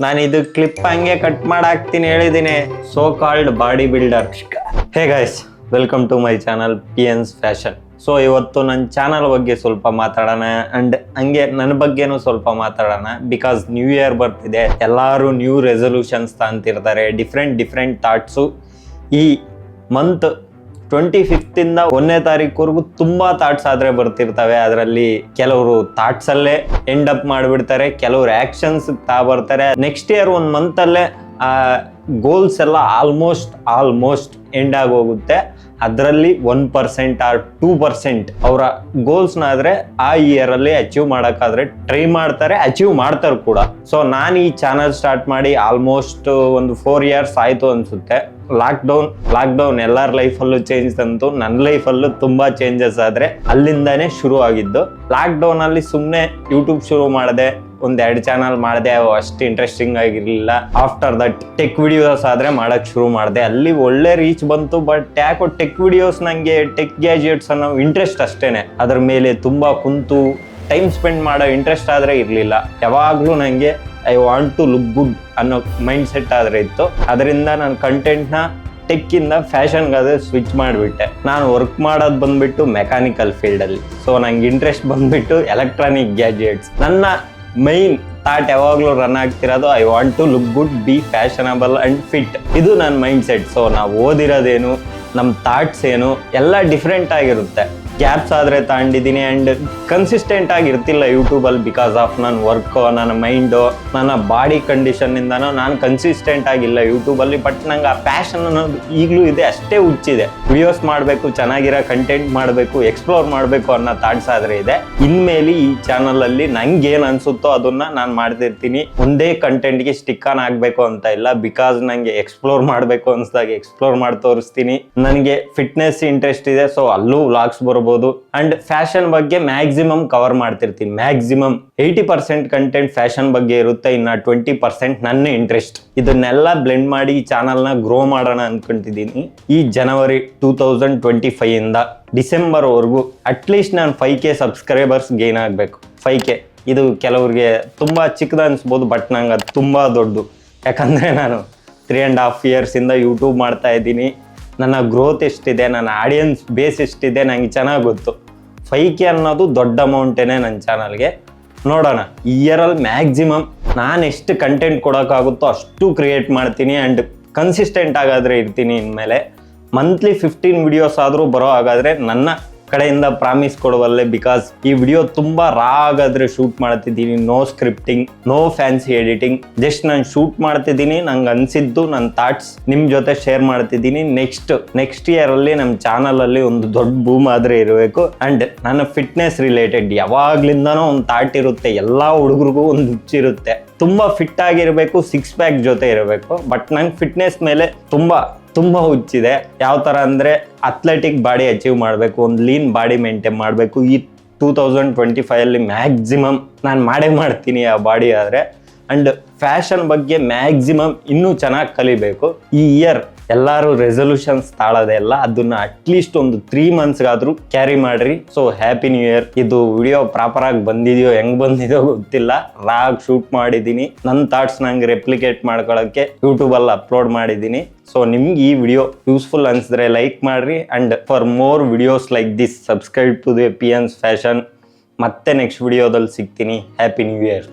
ನಾನು ಇದು ಕ್ಲಿಪ್ ಹಂಗೆ ಕಟ್ ಮಾಡಾಕ್ತೀನಿ ಹೇಳಿದ್ದೀನಿ. So called body builder. Hey guys, welcome to my channel PN's fashion. So ಇವತ್ತು ನನ್ನ ಚಾನಲ್ ಬಗ್ಗೆ ಸ್ವಲ್ಪ ಮಾತಾಡೋಣ ಅಂಡ್ ಹಂಗೆ ನನ್ನ ಬಗ್ಗೆನೂ ಸ್ವಲ್ಪ ಮಾತಾಡೋಣ. ಬಿಕಾಸ್ ನ್ಯೂ ಇಯರ್ ಬರ್ತಿದೆ, ಎಲ್ಲರೂ ನ್ಯೂ ರೆಸೊಲ್ಯೂಷನ್ಸ್ ಅಂತಿರ್ತಾರೆ. ಡಿಫ್ರೆಂಟ್ ಥಾಟ್ಸು ಈ ಮಂತ್ 25th 1ನೇ ತಾರೀಕುವರೆಗೂ ತುಂಬಾ ಥಾಟ್ಸ್ ಆದ್ರೆ ಬರ್ತಿರ್ತವೆ. ಅದರಲ್ಲಿ ಕೆಲವರು ಥಾಟ್ಸ್ ಅಲ್ಲೇ ಎಂಡ್ ಅಪ್ ಮಾಡಿಬಿಡ್ತಾರೆ, ಕೆಲವರು ಆಕ್ಷನ್ಸ್ ಬರ್ತಾರೆ. ನೆಕ್ಸ್ಟ್ ಇಯರ್ 1 ಮಂತ್ ಅಲ್ಲೇ ಆ ಗೋಲ್ಸ್ ಎಲ್ಲ ಆಲ್ಮೋಸ್ಟ್ ಎಂಡ್ ಆಗಿ ಹೋಗುತ್ತೆ. ಅದರಲ್ಲಿ 1% ಆರ್ 2% ಅವರ ಗೋಲ್ಸ್ನ ಆದ್ರೆ ಆ ಇಯರ್ ಅಲ್ಲಿ ಅಚೀವ್ ಮಾಡೋಕ್ಕಾದ್ರೆ ಟ್ರೈ ಮಾಡ್ತಾರೆ, ಅಚೀವ್ ಮಾಡ್ತಾರೆ ಕೂಡ. ಸೊ ನಾನು ಈ ಚಾನಲ್ ಸ್ಟಾರ್ಟ್ ಮಾಡಿ ಆಲ್ಮೋಸ್ಟ್ ಒಂದು 4 years ಆಯ್ತು ಅನ್ಸುತ್ತೆ. ಲಾಕ್ಡೌನ್ ಎಲ್ಲರ ಲೈಫಲ್ಲೂ ಚೇಂಜ್ ತಂತು, ನನ್ನ ಲೈಫಲ್ಲೂ ತುಂಬಾ ಚೇಂಜಸ್ ಆದ್ರೆ ಅಲ್ಲಿಂದಾನೇ ಶುರು ಆಗಿದ್ದು. ಲಾಕ್ಡೌನ್ ಅಲ್ಲಿ ಸುಮ್ಮನೆ ಯೂಟ್ಯೂಬ್ ಶುರು ಮಾಡಿದೆ, 1-2 ಚಾನಲ್ ಮಾಡಿದೆ, ಅವು ಅಷ್ಟು ಇಂಟ್ರೆಸ್ಟಿಂಗ್ ಆಗಿರ್ಲಿಲ್ಲ. ಆಫ್ಟರ್ ದಟ್ ಟೆಕ್ ವಿಡಿಯೋಸ್ ಆದ್ರೆ ಮಾಡಕ್ ಶುರು ಮಾಡಿದೆ, ಅಲ್ಲಿ ಒಳ್ಳೆ ರೀಚ್ ಬಂತು. ಬಟ್ ಯಾಕೋ ಟೆಕ್ ವಿಡಿಯೋಸ್ ನಂಗೆ ಟೆಕ್ ಗ್ಯಾಜೆಟ್ಸ್ ಅನ್ನೋ ಇಂಟ್ರೆಸ್ಟ್ ಅಷ್ಟೇನೆ, ಅದ್ರ ಮೇಲೆ ತುಂಬಾ ಕುಂತು ಟೈಮ್ ಸ್ಪೆಂಡ್ ಮಾಡೋ ಇಂಟ್ರೆಸ್ಟ್ ಆದ್ರೆ ಇರ್ಲಿಲ್ಲ. ಯಾವಾಗ್ಲೂ ನಂಗೆ I want to look good ಅನ್ನೋ ಮೈಂಡ್ ಸೆಟ್ ಆದ್ರೆ ಇತ್ತು. ಅದರಿಂದ ನಾನು ಕಂಟೆಂಟ್ನ ಟೆಕ್ ಇಂದ ಫ್ಯಾಷನ್ಗಾದ್ರೆ ಸ್ವಿಚ್ ಮಾಡಿಬಿಟ್ಟೆ. ನಾನು ವರ್ಕ್ ಮಾಡೋದು ಬಂದ್ಬಿಟ್ಟು ಮೆಕ್ಯಾನಿಕಲ್ ಫೀಲ್ಡಲ್ಲಿ. ಸೊ ನಂಗೆ ಇಂಟ್ರೆಸ್ಟ್ ಬಂದ್ಬಿಟ್ಟು ಎಲೆಕ್ಟ್ರಾನಿಕ್ ಗ್ಯಾಜೆಟ್ಸ್. ನನ್ನ ಮೈನ್ ಥಾಟ್ ಯಾವಾಗಲೂ ರನ್ ಆಗ್ತಿರೋದು I want to look good, be fashionable and fit. ಇದು ನನ್ನ ಮೈಂಡ್ ಸೆಟ್. ಸೊ ನಾವು ಓದಿರೋದೇನು, ನಮ್ಮ ಥಾಟ್ಸ್ ಏನು ಎಲ್ಲ ಡಿಫ್ರೆಂಟ್ ಆಗಿರುತ್ತೆ. ಗ್ಯಾಪ್ಸ್ ಆದರೆ ತಗೊಂಡಿದ್ದೀನಿ ಆ್ಯಂಡ್ ಕನ್ಸಿಸ್ಟೆಂಟ್ ಆಗಿರ್ತಿಲ್ಲ ಯೂಟ್ಯೂಬಲ್ಲಿ. ಬಿಕಾಸ್ ಆಫ್ ನನ್ನ ವರ್ಕು, ನನ್ನ ಮೈಂಡು, ನನ್ನ ಬಾಡಿ ಕಂಡೀಷನ್ನಿಂದನೂ ನಾನು ಕನ್ಸಿಸ್ಟೆಂಟ್ ಆಗಿಲ್ಲ ಯೂಟ್ಯೂಬಲ್ಲಿ. ಬಟ್ ನಂಗೆ ಆ ಪ್ಯಾಷನ್ ಅನ್ನೋದು ಈಗಲೂ ಇದೆ, ಅಷ್ಟೇ ಹುಚ್ಚಿದೆ. ವಿಡಿಯೋಸ್ ಮಾಡಬೇಕು, ಚೆನ್ನಾಗಿರೋ ಕಂಟೆಂಟ್ ಮಾಡಬೇಕು, ಎಕ್ಸ್ಪ್ಲೋರ್ ಮಾಡಬೇಕು ಅನ್ನೋ ಥಾಟ್ಸ್ ಆದರೆ ಇದೆ. ಇನ್ಮೇಲೆ ಈ ಚಾನಲಲ್ಲಿ ನಂಗೆ ಏನು ಅನಿಸುತ್ತೋ ಅದನ್ನು ನಾನು ಮಾಡ್ತಿರ್ತೀನಿ. ಒಂದೇ ಕಂಟೆಂಟ್ಗೆ ಸ್ಟಿಕ್ ಆನ್ ಆಗಬೇಕು ಅಂತ ಇಲ್ಲ. ಬಿಕಾಸ್ ನನಗೆ ಎಕ್ಸ್ಪ್ಲೋರ್ ಮಾಡಬೇಕು ಅನಿಸ್ದಾಗ ಎಕ್ಸ್ಪ್ಲೋರ್ ಮಾಡಿ ತೋರಿಸ್ತೀನಿ. ನನಗೆ ಫಿಟ್ನೆಸ್ ಇಂಟ್ರೆಸ್ಟ್ ಇದೆ, ಸೊ ಅಲ್ಲೂ ವ್ಲಾಗ್ಸ್ ಬರ್ಬೋದು. ಅಂಡ್ ಫ್ಯಾಷನ್ ಬಗ್ಗೆ ಮ್ಯಾಕ್ಸಿಮಮ್ ಕವರ್ ಮಾಡ್ತಿರ್ತೀನಿ. ಮ್ಯಾಕ್ಸಿಮಮ್ 80% ಕಂಟೆಂಟ್ ಫ್ಯಾಷನ್ ಬಗ್ಗೆ ಇರುತ್ತೆ, ಇನ್ನು 20% ನನ್ನ ಇಂಟ್ರೆಸ್ಟ್. ಇದನ್ನೆಲ್ಲ ಬ್ಲೆಂಡ್ ಮಾಡಿ ಈ ಚಾನಲ್ನ ಗ್ರೋ ಮಾಡೋಣ ಅನ್ಕೊಂತಿದ್ದೀನಿ. ಈ ಜನವರಿ 2025 ಇಂದ ಡಿಸೆಂಬರ್ ವರೆಗೂ ಅಟ್ಲೀಸ್ಟ್ ನಾನು 5K ಸಬ್ಸ್ಕ್ರೈಬರ್ಸ್ ಗೇನ್ ಆಗಬೇಕು. 5K ಇದು ಕೆಲವ್ರಿಗೆ ತುಂಬಾ ಚಿಕ್ಕದ ಅನ್ಸ್ಬೋದು, ಬಟ್ ನಂಗೆ ಅದು ತುಂಬಾ ದೊಡ್ಡದು. ಯಾಕಂದ್ರೆ ನಾನು 3.5 years ಇಂದ ಯೂಟ್ಯೂಬ್ ಮಾಡ್ತಾ ಇದ್ದೀನಿ. ನನ್ನ ಗ್ರೋತ್ ಎಷ್ಟಿದೆ, ನನ್ನ ಆಡಿಯನ್ಸ್ ಬೇಸ್ ಎಷ್ಟಿದೆ ನಂಗೆ ಚೆನ್ನಾಗಿ ಗೊತ್ತು. 5K ಅನ್ನೋದು ದೊಡ್ಡ ಅಮೌಂಟೇನೆ ನನ್ನ ಚಾನಲ್ಗೆ. ನೋಡೋಣ, ಈ ಇಯರಲ್ಲಿ ಮ್ಯಾಕ್ಸಿಮಮ್ ನಾನು ಎಷ್ಟು ಕಂಟೆಂಟ್ ಕೊಡೋಕ್ಕಾಗುತ್ತೋ ಅಷ್ಟು ಕ್ರಿಯೇಟ್ ಮಾಡ್ತೀನಿ ಆ್ಯಂಡ್ ಕನ್ಸಿಸ್ಟೆಂಟ್ ಆಗಾದರೆ ಇರ್ತೀನಿ. ಇನ್ಮೇಲೆ ಮಂತ್ಲಿ 15 ವಿಡಿಯೋಸ್ ಆದರೂ ಬರೋ ಹಾಗಾದರೆ ನನ್ನ ಕಡೆಯಿಂದ ಪ್ರಾಮಿಸ್ ಕೊಡುವಲ್ಲೇ. ಬಿಕಾಸ್ ಈ ವಿಡಿಯೋ ತುಂಬಾ ರಾ ಆಗಾದ್ರೆ ಶೂಟ್ ಮಾಡ್ತಿದ್ದೀನಿ, no scripting, no fancy editing. Just ನಾನು ಶೂಟ್ ಮಾಡ್ತಿದ್ದೀನಿ, ನಂಗೆ ಅನ್ಸಿದ್ದು ನನ್ನ ಥಾಟ್ಸ್ ನಿಮ್ ಜೊತೆ ಶೇರ್ ಮಾಡ್ತಿದ್ದೀನಿ. ನೆಕ್ಸ್ಟ್ ಇಯರ್ ಅಲ್ಲಿ ನಮ್ಮ ಚಾನಲ್ ಅಲ್ಲಿ ಒಂದು ದೊಡ್ಡ ಬೂಮ್ ಆದ್ರೆ ಇರಬೇಕು. ಅಂಡ್ ನನ್ನ ಫಿಟ್ನೆಸ್ ರಿಲೇಟೆಡ್ ಯಾವಾಗ್ಲಿಂದನೂ ಒಂದು ಥಾಟ್ ಇರುತ್ತೆ, ಎಲ್ಲಾ ಹುಡುಗರಿಗೂ ಒಂದು ಹುಚ್ಚಿರುತ್ತೆ. ತುಂಬಾ ಫಿಟ್ ಆಗಿರ್ಬೇಕು, 6 ಪ್ಯಾಕ್ ಜೊತೆ ಇರಬೇಕು. ಬಟ್ ನಂಗೆ ಫಿಟ್ನೆಸ್ ಮೇಲೆ ತುಂಬಾ ಹುಚ್ಚಿದೆ. ಯಾವ ಥರ ಅಂದರೆ ಅಥ್ಲೆಟಿಕ್ ಬಾಡಿ ಅಚೀವ್ ಮಾಡಬೇಕು, ಒಂದು ಲೀನ್ ಬಾಡಿ ಮೇಂಟೈನ್ ಮಾಡಬೇಕು. ಈ 2025 ಮ್ಯಾಕ್ಸಿಮಮ್ ನಾನು ಮಾಡ್ತೀನಿ ಆ ಬಾಡಿ ಆದರೆ. ಆ್ಯಂಡ್ ಫ್ಯಾಷನ್ ಬಗ್ಗೆ ಮ್ಯಾಕ್ಸಿಮಮ್ ಇನ್ನೂ ಚೆನ್ನಾಗಿ ಕಲಿಬೇಕು. ಈ ಇಯರ್ ಎಲ್ಲರೂ ರೆಸೊಲ್ಯೂಷನ್ಸ್ ತಾಳೋದೆ ಎಲ್ಲ, ಅದನ್ನ ಅಟ್ಲೀಸ್ಟ್ ಒಂದು 3 monthsಗಾದರೂ ಕ್ಯಾರಿ ಮಾಡ್ರಿ. So happy new year. ಇದು ವಿಡಿಯೋ ಪ್ರಾಪರ್ ಆಗಿ ಬಂದಿದೆಯೋ ಹೆಂಗ್ ಬಂದಿದೆಯೋ ಗೊತ್ತಿಲ್ಲ, ರಾಗ್ ಶೂಟ್ ಮಾಡಿದ್ದೀನಿ. ನನ್ನ ಥಾಟ್ಸ್ ನಂಗೆ ರೆಪ್ಲಿಕೇಟ್ ಮಾಡ್ಕೊಳ್ಳೋಕ್ಕೆ ಯೂಟ್ಯೂಬಲ್ಲಿ ಅಪ್ಲೋಡ್ ಮಾಡಿದ್ದೀನಿ. ಸೊ ನಿಮ್ಗೆ ಈ ವಿಡಿಯೋ ಯೂಸ್ಫುಲ್ ಅನಿಸಿದ್ರೆ ಲೈಕ್ ಮಾಡ್ರಿ. And for more videos like this subscribe to the PN's fashion. ಮತ್ತೆ ನೆಕ್ಸ್ಟ್ ವಿಡಿಯೋದಲ್ಲಿ ಸಿಗ್ತೀನಿ. Happy new year.